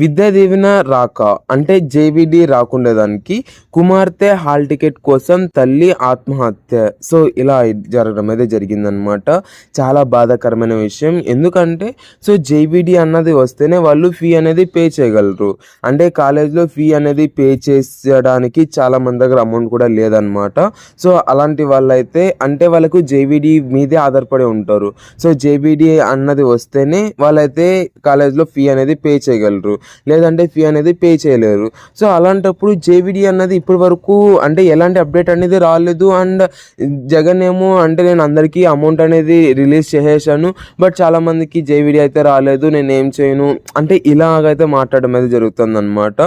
విద్యా దీవెన రాక అంటే జేవిడి రాకుండేదానికి కుమార్తె హాల్ టికెట్ కోసం తల్లి ఆత్మహత్య. సో ఇలా జరగడం అయితే జరిగిందనమాట. చాలా బాధాకరమైన విషయం. ఎందుకంటే సో జేవిడి అన్నది వస్తేనే వాళ్ళు ఫీ అనేది పే చేయగలరు. అంటే కాలేజ్లో ఫీ అనేది పే చేసేయడానికి చాలా మంది దగ్గర అమౌంట్ కూడా లేదనమాట. సో అలాంటి వాళ్ళైతే అంటే వాళ్ళకు జేవిడి మీదే ఆధారపడి ఉంటారు. సో జేవిడి అన్నది వస్తేనే వాళ్ళైతే కాలేజ్లో ఫీ అనేది పే చేయగలరు, లేదంటే ఫీ అనేది పే చేయలేరు. సో అలాంటప్పుడు జేవిడి అన్నది ఇప్పటి వరకు అంటే ఎలాంటి అప్డేట్ అనేది రాలేదు. అండ్ జగన్ ఏమో అంటే నేను అందరికీ అమౌంట్ అనేది రిలీజ్ చేసేసాను, బట్ చాలామందికి జేవిడి అయితే రాలేదు, నేను ఏం చేయను అంటే ఇలాగైతే మాట్లాడడం అయితే జరుగుతుందన్నమాట.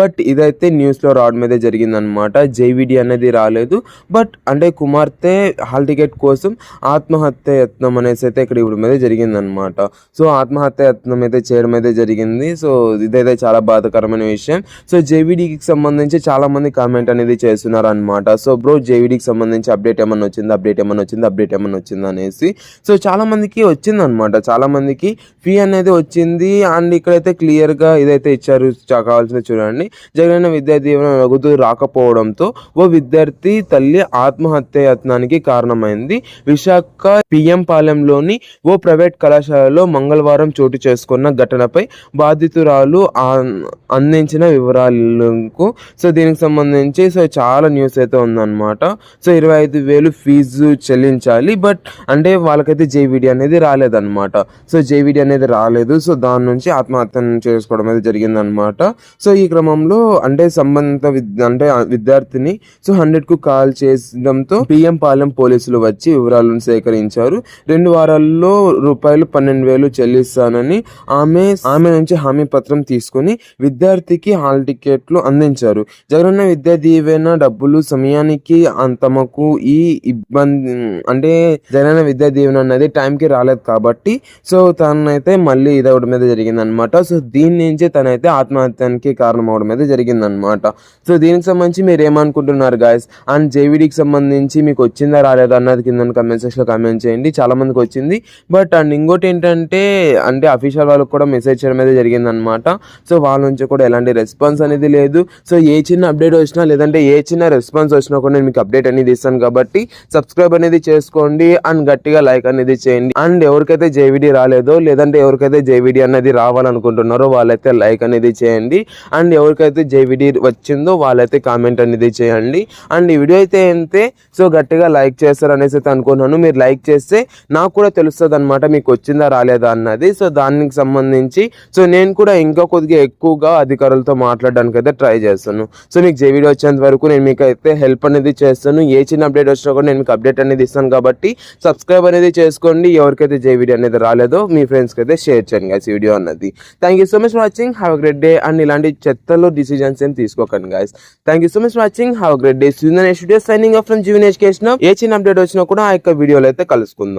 బట్ ఇదైతే న్యూస్లో రావడం అయితే జరిగిందనమాట. జేవిడి అనేది రాలేదు, బట్ అంటే కుమార్తె హాల్ టికెట్ కోసం ఆత్మహత్య యత్నం అనేసి అయితే ఇక్కడ ఇవ్వడం అయితే జరిగిందనమాట. సో ఆత్మహత్య యత్నం అయితే చేయడం అయితే జరిగింది. సో ఇదైతే చాలా బాధాకరమైన విషయం. సో జేవిడికి సంబంధించి చాలా మంది కామెంట్ అనేది చేస్తున్నారు అనమాట. సో బ్రో జేవిడికి సంబంధించి అప్డేట్ ఏమన్నా వచ్చింది అనేసి. సో చాలా మందికి వచ్చిందనమాట, చాలా మందికి ఫీ అనేది వచ్చింది. అండ్ ఇక్కడైతే క్లియర్గా ఇదైతే ఇచ్చారు, కావాల్సిన చూడండి. జగనన్న విద్యా దీవెన నగదు రాకపోవడంతో ఓ విద్యార్థి తల్లి ఆత్మహత్య యత్నానికి కారణమైంది. విశాఖ పిఎం పాలెంలోని ఓ ప్రైవేట్ కళాశాలలో మంగళవారం చోటు చేసుకున్న ఘటనపై బాధితురాలు అందించిన వివరాలకు సో దీనికి సంబంధించి సో చాలా న్యూస్ అయితే ఉందన్నమాట. సో 25,000 ఫీజు చెల్లించాలి, బట్ అంటే వాళ్ళకైతే జేవిడి అనేది రాలేదన్నమాట. సో జేవిడి అనేది రాలేదు. సో దాని నుంచి ఆత్మహత్యను చేసుకోవడం అయితే జరిగిందనమాట. సో ఈ క్రమంలో అంటే సంబంధిత విద్యార్థిని సో 100కు కాల్ చేయడంతో పిఎం పాలెం పోలీసులు వచ్చి వివరాలను సేకరించారు. 2 వారాల్లో రూపాయలు 12,000 చెల్లిస్తానని ఆమె నుంచి హామీ పత్రం తీసుకుని విద్యార్థికి హాల్ టికెట్లు అందించారు. జగనన్న విద్యా దీవెన డబ్బులు సమయానికి తమకు ఈ ఇబ్బంది అంటే జగనన్న విద్యా దీవెన అనేది టైంకి రాలేదు కాబట్టి సో తనైతే మళ్ళీ ఇదవడం మీద జరిగిందనమాట. సో దీని నుంచి తనైతే ఆత్మహత్యానికి కారణం అవడం అయితే జరిగిందనమాట. సో దీనికి సంబంధించి మీరు ఏమనుకుంటున్నారు గాయస్? అండ్ జేవిడికి సంబంధించి మీకు వచ్చిందా రాలేదా అన్నది కింద కమెంట్ సెక్షన్లో కామెంట్ చేయండి. చాలా మందికి వచ్చింది, బట్ అండ్ ఇంకోటి ఏంటంటే అంటే అఫీషియల్ వాళ్ళకి కూడా మెసేజ్ చేయడం అయితే జరిగిందనమాట. సో వాళ్ళ నుంచి కూడా ఎలాంటి రెస్పాన్స్ అనేది లేదు. సో ఏ చిన్న అప్డేట్ వచ్చినా లేదంటే ఏ చిన్న రెస్పాన్స్ వచ్చినా కూడా నేను మీకు అప్డేట్ అనేది ఇస్తాను కాబట్టి సబ్స్క్రైబ్ అనేది చేసుకోండి అండ్ గట్టిగా లైక్ అనేది చేయండి. అండ్ ఎవరికైతే జేవిడి రాలేదో లేదంటే ఎవరికైతే జేవిడి అనేది రావాలనుకుంటున్నారో వాళ్ళైతే లైక్ అనేది చేయండి. అండ్ ఎవరికైతే జేవిడి వచ్చిందో వాళ్ళైతే కామెంట్ అనేది చేయండి. అండ్ ఈ వీడియో అయితే అంతే. సో గట్టిగా లైక్ చేస్తారు అనేసి అయితే అనుకున్నాను. మీరు లైక్ చేస్తే నాకు కూడా తెలుస్తుంది అనమాట మీకు వచ్చిందా రాలేదా అన్నది. సో దానికి సంబంధించి సో నేను కూడా ఇంకా కొద్దిగా ఎక్కువగా అధికారులతో మాట్లాడడానికి అయితే ట్రై చేస్తాను. సో మీకు జేవిడి వచ్చేంత వరకు నేను మీకు అయితే హెల్ప్ అనేది చేస్తాను. ఏ చిన్న అప్డేట్ వచ్చినా కూడా నేను మీకు అప్డేట్ అనేది ఇస్తాను కాబట్టి సబ్స్క్రైబ్ అనేది చేసుకోండి. ఎవరికైతే జేవిడి అనేది రాలేదో మీ ఫ్రెండ్స్కి అయితే షేర్ చేయండి గైస్ వీడియో అన్నది. Thank you so much for watching. Have a great day. And ఇలాంటి చెత్తలో డిసిజన్స్ ఏం తీసుకోకండి guys. Thank you so much for watching. Have a great day. Signing off from Jeevan education. ఏ చిన్న అప్డేట్ వచ్చినా కూడా ఆ యొక్క వీడియోలో అయితే కలుసుకుందాం.